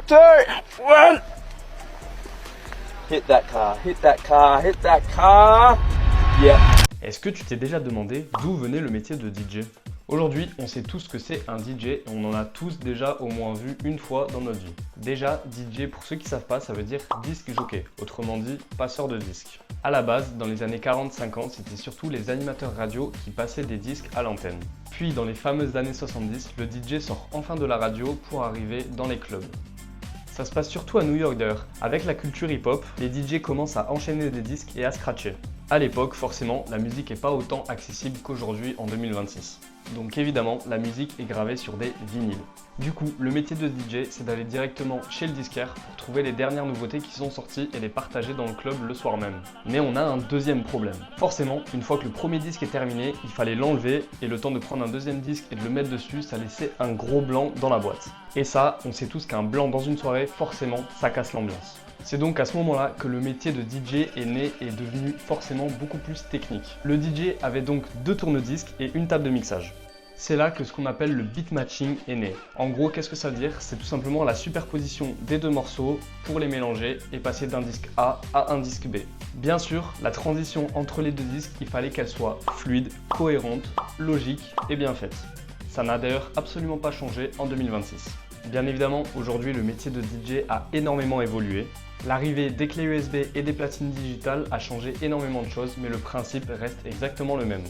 2, 1. Hit that car, hit that car, hit that car. Yeah. Est-ce que tu t'es déjà demandé d'où venait le métier de DJ? Aujourd'hui, on sait tous ce que c'est un DJ et on en a tous déjà au moins vu une fois dans notre vie. Déjà, DJ, pour ceux qui ne savent pas, ça veut dire disque jockey, autrement dit passeur de disques. À la base, dans les années 40-50, c'était surtout les animateurs radio qui passaient des disques à l'antenne. Puis dans les fameuses années 70, le DJ sort enfin de la radio pour arriver dans les clubs. Ça se passe surtout à New York d'ailleurs. Avec la culture hip-hop, les DJ commencent à enchaîner des disques et à scratcher. À l'époque, forcément, la musique n'est pas autant accessible qu'aujourd'hui en 2026. Donc évidemment, la musique est gravée sur des vinyles. Du coup, le métier de DJ, c'est d'aller directement chez le disquaire pour trouver les dernières nouveautés qui sont sorties et les partager dans le club le soir même. Mais on a un deuxième problème. Forcément, une fois que le premier disque est terminé, il fallait l'enlever et le temps de prendre un deuxième disque et de le mettre dessus, ça laissait un gros blanc dans la boîte. Et ça, on sait tous qu'un blanc dans une soirée, forcément, ça casse l'ambiance. C'est donc à ce moment-là que le métier de DJ est né et est devenu forcément beaucoup plus technique. Le DJ avait donc 2 tourne-disques et une table de mixage. C'est là que ce qu'on appelle le beat matching est né. En gros, qu'est-ce que ça veut dire? C'est tout simplement la superposition des 2 morceaux pour les mélanger et passer d'un disque A à un disque B. Bien sûr, la transition entre les 2 disques, il fallait qu'elle soit fluide, cohérente, logique et bien faite. Ça n'a d'ailleurs absolument pas changé en 2026. Bien évidemment, aujourd'hui, le métier de DJ a énormément évolué. L'arrivée des clés USB et des platines digitales a changé énormément de choses, mais le principe reste exactement le même.